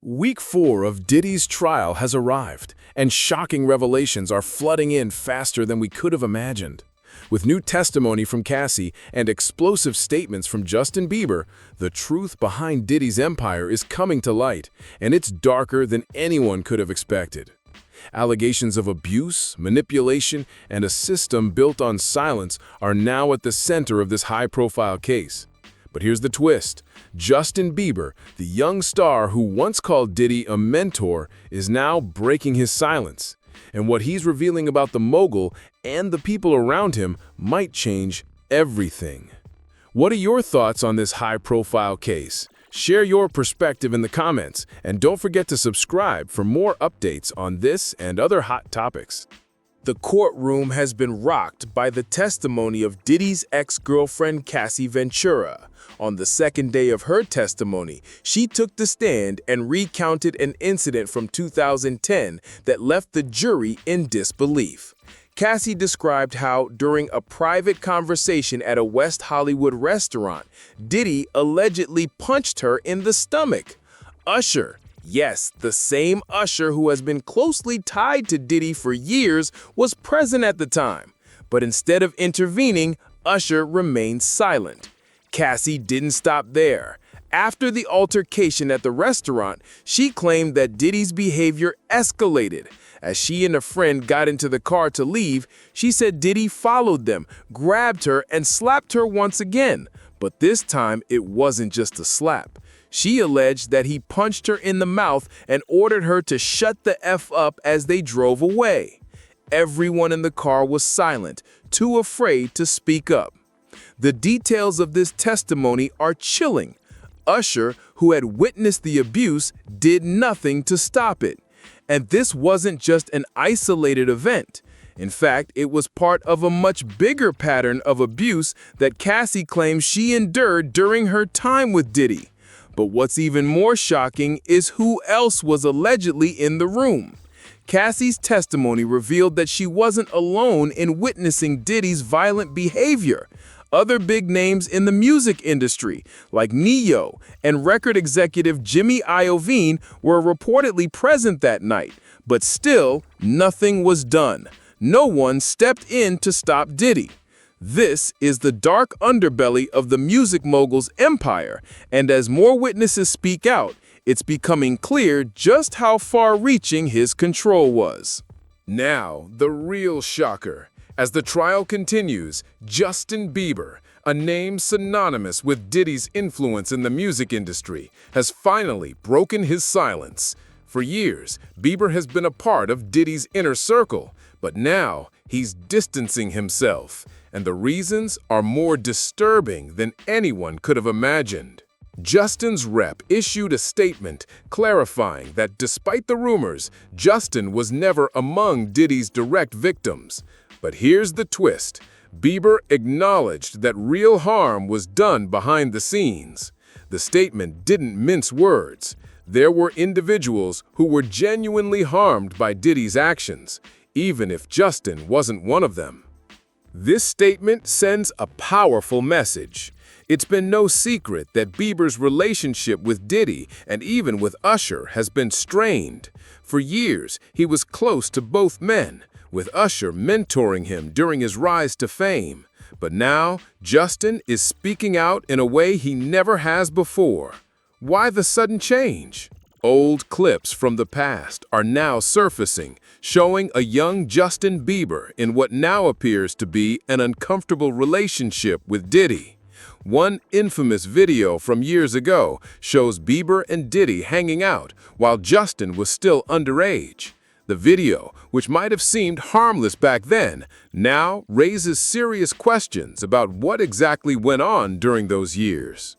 Week 4 of Diddy's trial has arrived, and shocking revelations are flooding in faster than we could have imagined. With new testimony from Cassie and explosive statements from Justin Bieber, the truth behind Diddy's empire is coming to light, and it's darker than anyone could have expected. Allegations of abuse, manipulation, and a system built on silence are now at the center of this high-profile case. But here's the twist. Justin Bieber, the young star who once called Diddy a mentor, is now breaking his silence. And what he's revealing about the mogul and the people around him might change everything. What are your thoughts on this high-profile case? Share your perspective in the comments, and don't forget to subscribe for more updates on this and other hot topics. The courtroom has been rocked by the testimony of Diddy's ex-girlfriend Cassie Ventura. On the second day of her testimony, she took the stand and recounted an incident from 2010 that left the jury in disbelief. Cassie described how, during a private conversation at a West Hollywood restaurant, Diddy allegedly punched her in the stomach. Usher, yes, the same Usher who has been closely tied to Diddy for years, was present at the time. But instead of intervening, Usher remained silent. Cassie didn't stop there. After the altercation at the restaurant, she claimed that Diddy's behavior escalated. As she and a friend got into the car to leave, she said Diddy followed them, grabbed her, and slapped her once again. But this time, it wasn't just a slap. She alleged that he punched her in the mouth and ordered her to shut the F up as they drove away. Everyone in the car was silent, too afraid to speak up. The details of this testimony are chilling. Usher, who had witnessed the abuse, did nothing to stop it. And this wasn't just an isolated event. In fact, it was part of a much bigger pattern of abuse that Cassie claims she endured during her time with Diddy. But what's even more shocking is who else was allegedly in the room. Cassie's testimony revealed that she wasn't alone in witnessing Diddy's violent behavior. Other big names in the music industry, like Neo and record executive Jimmy Iovine, were reportedly present that night. But still, nothing was done. No one stepped in to stop Diddy. This is the dark underbelly of the music mogul's empire, and as more witnesses speak out, it's becoming clear just how far-reaching his control was. Now, the real shocker. As the trial continues, Justin Bieber, a name synonymous with Diddy's influence in the music industry, has finally broken his silence. For years, Bieber has been a part of Diddy's inner circle, but now he's distancing himself, and the reasons are more disturbing than anyone could have imagined. Justin's rep issued a statement clarifying that despite the rumors, Justin was never among Diddy's direct victims. But here's the twist. Bieber acknowledged that real harm was done behind the scenes. The statement didn't mince words. There were individuals who were genuinely harmed by Diddy's actions, even if Justin wasn't one of them. This statement sends a powerful message. It's been no secret that Bieber's relationship with Diddy and even with Usher has been strained. For years, he was close to both men, with Usher mentoring him during his rise to fame. But now, Justin is speaking out in a way he never has before. Why the sudden change? Old clips from the past are now surfacing, showing a young Justin Bieber in what now appears to be an uncomfortable relationship with Diddy. One infamous video from years ago shows Bieber and Diddy hanging out while Justin was still underage. The video, which might have seemed harmless back then, now raises serious questions about what exactly went on during those years.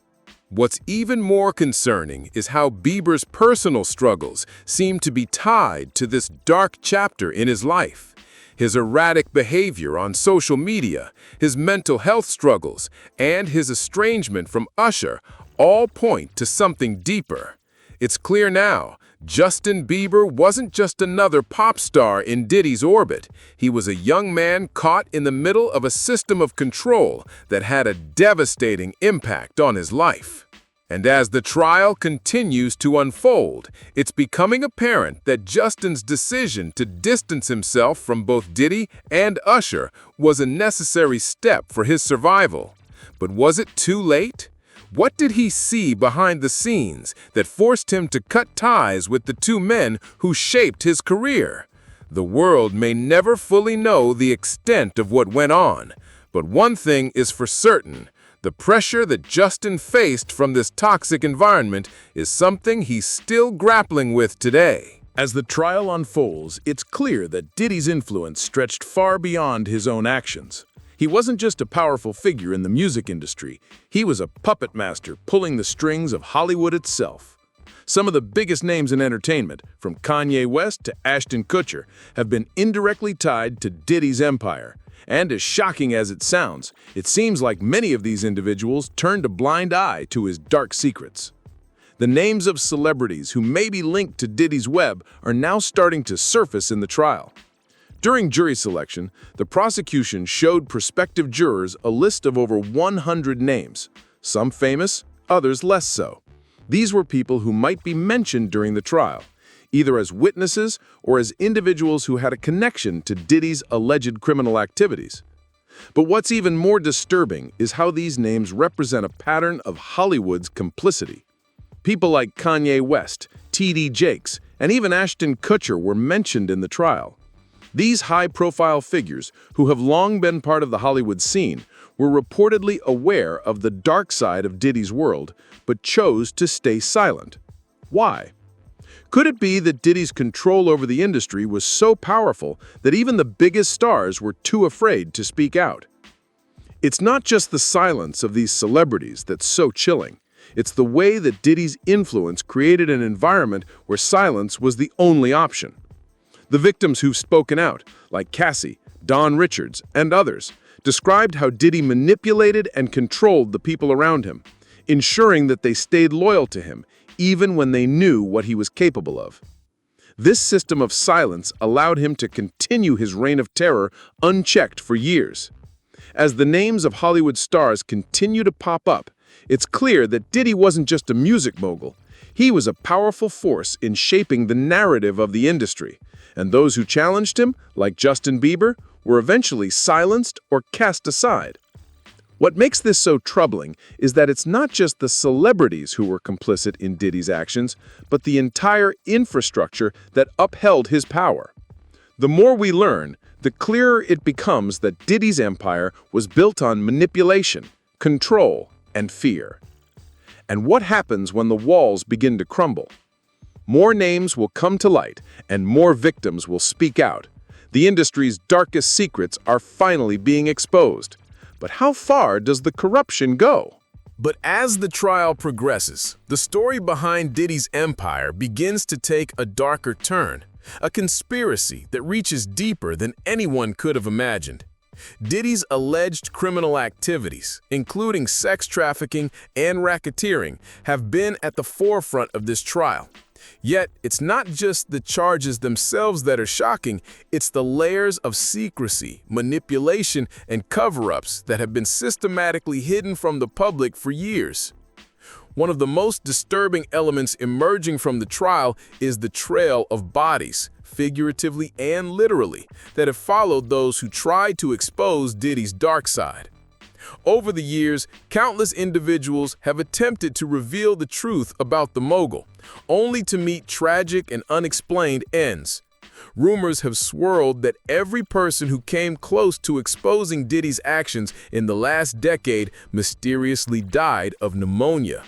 What's even more concerning is how Bieber's personal struggles seem to be tied to this dark chapter in his life. His erratic behavior on social media, his mental health struggles, and his estrangement from Usher all point to something deeper. It's clear now, Justin Bieber wasn't just another pop star in Diddy's orbit. He was a young man caught in the middle of a system of control that had a devastating impact on his life. And as the trial continues to unfold, it's becoming apparent that Justin's decision to distance himself from both Diddy and Usher was a necessary step for his survival. But was it too late? What did he see behind the scenes that forced him to cut ties with the two men who shaped his career? The world may never fully know the extent of what went on, but one thing is for certain: the pressure that Justin faced from this toxic environment is something he's still grappling with today. As the trial unfolds, it's clear that Diddy's influence stretched far beyond his own actions. He wasn't just a powerful figure in the music industry, he was a puppet master pulling the strings of Hollywood itself. Some of the biggest names in entertainment, from Kanye West to Ashton Kutcher, have been indirectly tied to Diddy's empire. And as shocking as it sounds, it seems like many of these individuals turned a blind eye to his dark secrets. The names of celebrities who may be linked to Diddy's web are now starting to surface in the trial. During jury selection, the prosecution showed prospective jurors a list of over 100 names, some famous, others less so. These were people who might be mentioned during the trial, either as witnesses or as individuals who had a connection to Diddy's alleged criminal activities. But what's even more disturbing is how these names represent a pattern of Hollywood's complicity. People like Kanye West, T.D. Jakes, and even Ashton Kutcher were mentioned in the trial. These high-profile figures, who have long been part of the Hollywood scene, were reportedly aware of the dark side of Diddy's world, but chose to stay silent. Why? Could it be that Diddy's control over the industry was so powerful that even the biggest stars were too afraid to speak out? It's not just the silence of these celebrities that's so chilling. It's the way that Diddy's influence created an environment where silence was the only option. The victims who've spoken out, like Cassie, Don Richards, and others, described how Diddy manipulated and controlled the people around him, ensuring that they stayed loyal to him, even when they knew what he was capable of. This system of silence allowed him to continue his reign of terror unchecked for years. As the names of Hollywood stars continue to pop up, it's clear that Diddy wasn't just a music mogul. He was a powerful force in shaping the narrative of the industry, and those who challenged him, like Justin Bieber, were eventually silenced or cast aside. What makes this so troubling is that it's not just the celebrities who were complicit in Diddy's actions, but the entire infrastructure that upheld his power. The more we learn, the clearer it becomes that Diddy's empire was built on manipulation, control, and fear. And what happens when the walls begin to crumble? More names will come to light, and more victims will speak out. The industry's darkest secrets are finally being exposed. But how far does the corruption go? But as the trial progresses, the story behind Diddy's empire begins to take a darker turn, a conspiracy that reaches deeper than anyone could have imagined. Diddy's alleged criminal activities, including sex trafficking and racketeering, have been at the forefront of this trial. Yet, it's not just the charges themselves that are shocking, it's the layers of secrecy, manipulation, and cover-ups that have been systematically hidden from the public for years. One of the most disturbing elements emerging from the trial is the trail of bodies, figuratively and literally, that have followed those who tried to expose Diddy's dark side. Over the years, countless individuals have attempted to reveal the truth about the mogul, only to meet tragic and unexplained ends. Rumors have swirled that every person who came close to exposing Diddy's actions in the last decade mysteriously died of pneumonia.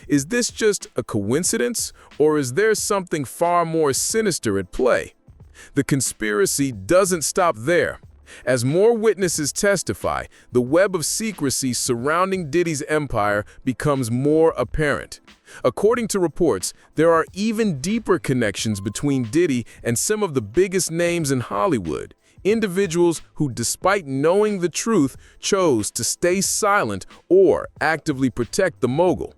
Is this just a coincidence, or is there something far more sinister at play? The conspiracy doesn't stop there. As more witnesses testify, the web of secrecy surrounding Diddy's empire becomes more apparent. According to reports, there are even deeper connections between Diddy and some of the biggest names in Hollywood, individuals who, despite knowing the truth, chose to stay silent or actively protect the mogul.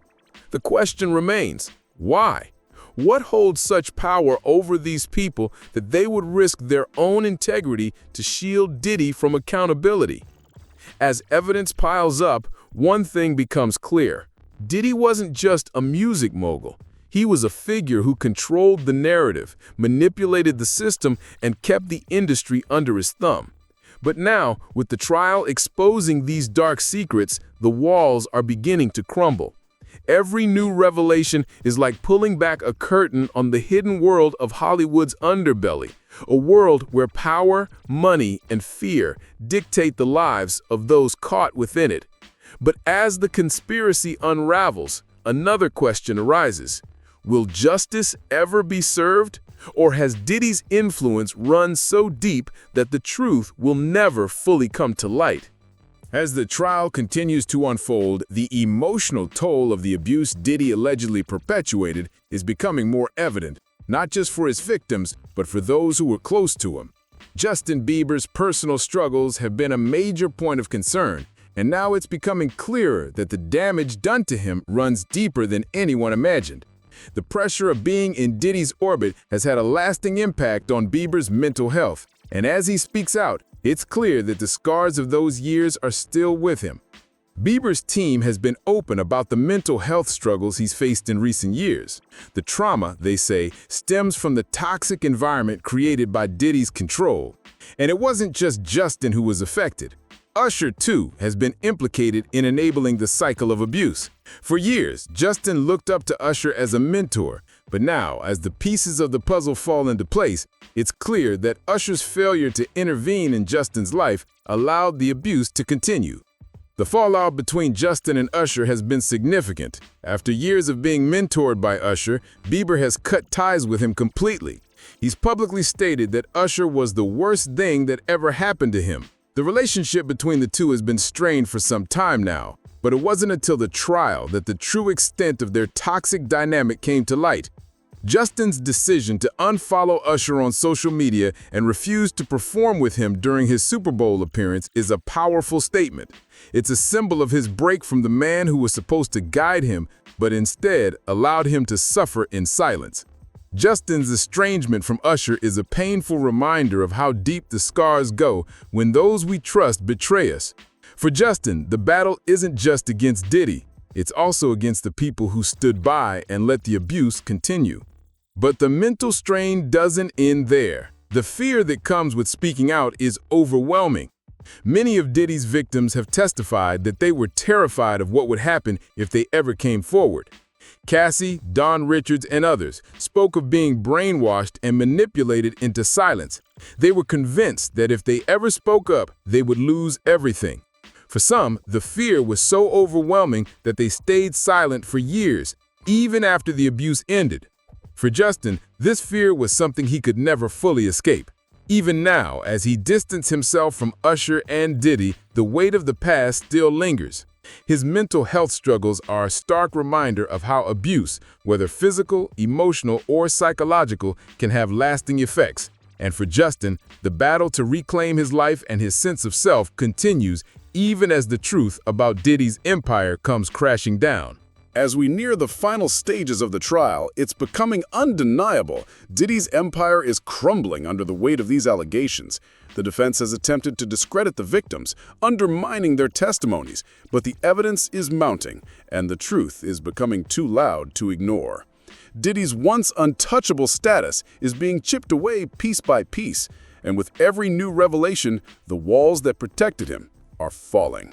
The question remains, why? What holds such power over these people that they would risk their own integrity to shield Diddy from accountability? As evidence piles up, one thing becomes clear. Diddy wasn't just a music mogul. He was a figure who controlled the narrative, manipulated the system, and kept the industry under his thumb. But now, with the trial exposing these dark secrets, the walls are beginning to crumble. Every new revelation is like pulling back a curtain on the hidden world of Hollywood's underbelly, a world where power, money, and fear dictate the lives of those caught within it. But as the conspiracy unravels, another question arises. Will justice ever be served? Or has Diddy's influence run so deep that the truth will never fully come to light? As the trial continues to unfold, the emotional toll of the abuse Diddy allegedly perpetuated is becoming more evident, not just for his victims, but for those who were close to him. Justin Bieber's personal struggles have been a major point of concern, and now it's becoming clearer that the damage done to him runs deeper than anyone imagined. The pressure of being in Diddy's orbit has had a lasting impact on Bieber's mental health, and as he speaks out, it's clear that the scars of those years are still with him. Bieber's team has been open about the mental health struggles he's faced in recent years. The trauma, they say, stems from the toxic environment created by Diddy's control. And it wasn't just Justin who was affected. Usher, too, has been implicated in enabling the cycle of abuse. For years, Justin looked up to Usher as a mentor, but now, as the pieces of the puzzle fall into place, it's clear that Usher's failure to intervene in Justin's life allowed the abuse to continue. The fallout between Justin and Usher has been significant. After years of being mentored by Usher, Bieber has cut ties with him completely. He's publicly stated that Usher was the worst thing that ever happened to him. The relationship between the two has been strained for some time now, but it wasn't until the trial that the true extent of their toxic dynamic came to light. Justin's decision to unfollow Usher on social media and refuse to perform with him during his Super Bowl appearance is a powerful statement. It's a symbol of his break from the man who was supposed to guide him, but instead allowed him to suffer in silence. Justin's estrangement from Usher is a painful reminder of how deep the scars go when those we trust betray us. For Justin, the battle isn't just against Diddy, it's also against the people who stood by and let the abuse continue. But the mental strain doesn't end there. The fear that comes with speaking out is overwhelming. Many of Diddy's victims have testified that they were terrified of what would happen if they ever came forward. Cassie, Don Richards, and others spoke of being brainwashed and manipulated into silence. They were convinced that if they ever spoke up, they would lose everything. For some, the fear was so overwhelming that they stayed silent for years, even after the abuse ended. For Justin, this fear was something he could never fully escape. Even now, as he distanced himself from Usher and Diddy, the weight of the past still lingers. His mental health struggles are a stark reminder of how abuse, whether physical, emotional, or psychological, can have lasting effects. And for Justin, the battle to reclaim his life and his sense of self continues even as the truth about Diddy's empire comes crashing down. As we near the final stages of the trial, it's becoming undeniable. Diddy's empire is crumbling under the weight of these allegations. The defense has attempted to discredit the victims, undermining their testimonies, but the evidence is mounting, and the truth is becoming too loud to ignore. Diddy's once untouchable status is being chipped away piece by piece, and with every new revelation, the walls that protected him are falling.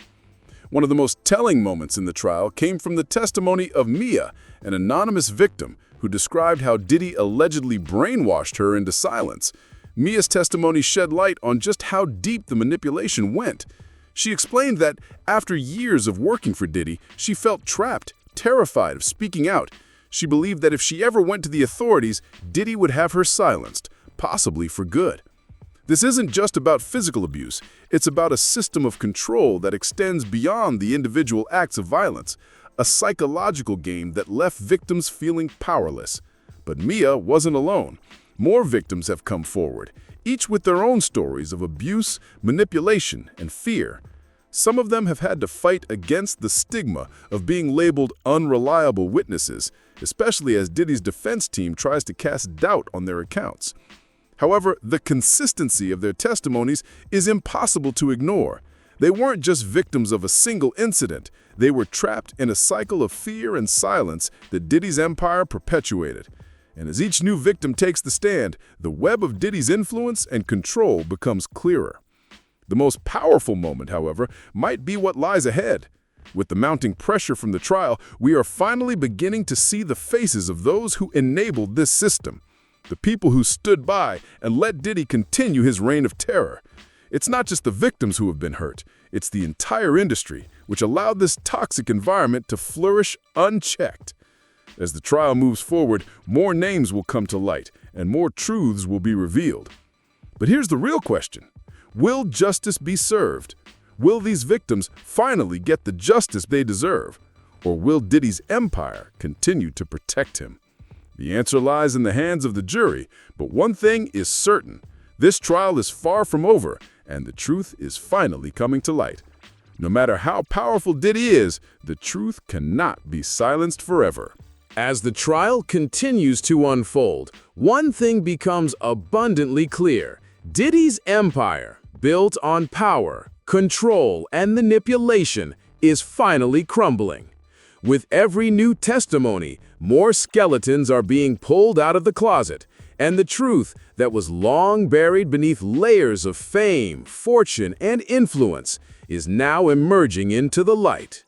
One of the most telling moments in the trial came from the testimony of Mia, an anonymous victim who described how Diddy allegedly brainwashed her into silence. Mia's testimony shed light on just how deep the manipulation went. She explained that after years of working for Diddy, she felt trapped, terrified of speaking out. She believed that if she ever went to the authorities, Diddy would have her silenced, possibly for good. This isn't just about physical abuse, it's about a system of control that extends beyond the individual acts of violence, a psychological game that left victims feeling powerless. But Mia wasn't alone. More victims have come forward, each with their own stories of abuse, manipulation, and fear. Some of them have had to fight against the stigma of being labeled unreliable witnesses, especially as Diddy's defense team tries to cast doubt on their accounts. However, the consistency of their testimonies is impossible to ignore. They weren't just victims of a single incident. They were trapped in a cycle of fear and silence that Diddy's empire perpetuated. And as each new victim takes the stand, the web of Diddy's influence and control becomes clearer. The most powerful moment, however, might be what lies ahead. With the mounting pressure from the trial, we are finally beginning to see the faces of those who enabled this system. The people who stood by and let Diddy continue his reign of terror. It's not just the victims who have been hurt, it's the entire industry, which allowed this toxic environment to flourish unchecked. As the trial moves forward, more names will come to light, and more truths will be revealed. But here's the real question. Will justice be served? Will these victims finally get the justice they deserve? Or will Diddy's empire continue to protect him? The answer lies in the hands of the jury, but one thing is certain. This trial is far from over, and the truth is finally coming to light. No matter how powerful Diddy is, the truth cannot be silenced forever. As the trial continues to unfold, one thing becomes abundantly clear. Diddy's empire, built on power, control, and manipulation, is finally crumbling. With every new testimony, more skeletons are being pulled out of the closet, and the truth that was long buried beneath layers of fame, fortune, and influence is now emerging into the light.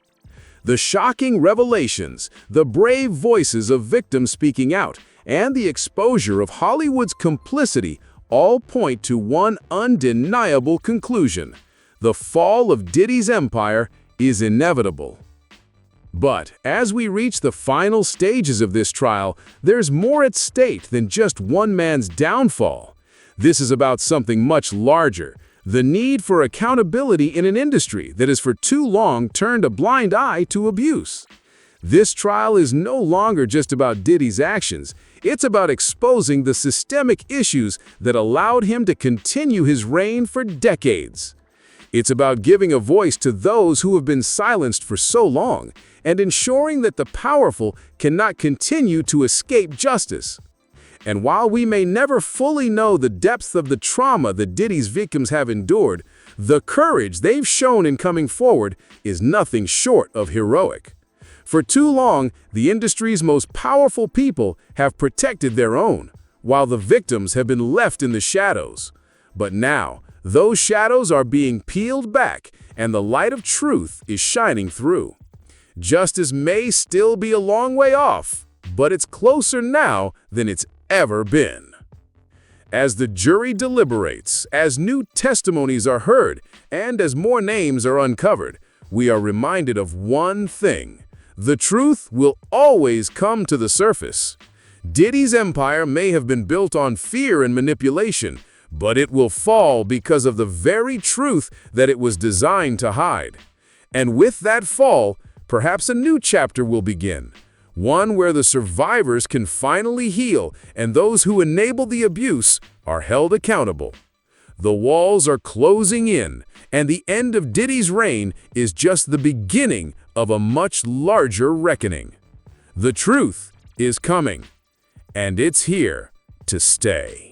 The shocking revelations, the brave voices of victims speaking out, and the exposure of Hollywood's complicity all point to one undeniable conclusion. The fall of Diddy's empire is inevitable. But as we reach the final stages of this trial, there's more at stake than just one man's downfall. This is about something much larger, the need for accountability in an industry that has for too long turned a blind eye to abuse. This trial is no longer just about Diddy's actions. It's about exposing the systemic issues that allowed him to continue his reign for decades. It's about giving a voice to those who have been silenced for so long and ensuring that the powerful cannot continue to escape justice. And while we may never fully know the depth of the trauma that Diddy's victims have endured, the courage they've shown in coming forward is nothing short of heroic. For too long, the industry's most powerful people have protected their own, while the victims have been left in the shadows. But now, those shadows are being peeled back, and the light of truth is shining through. Justice may still be a long way off, but it's closer now than it's ever been. As the jury deliberates, as new testimonies are heard, and as more names are uncovered, we are reminded of one thing. The truth will always come to the surface. Diddy's empire may have been built on fear and manipulation, but it will fall because of the very truth that it was designed to hide. And with that fall, perhaps a new chapter will begin, one where the survivors can finally heal and those who enabled the abuse are held accountable. The walls are closing in, and the end of Diddy's reign is just the beginning of a much larger reckoning. The truth is coming, and it's here to stay.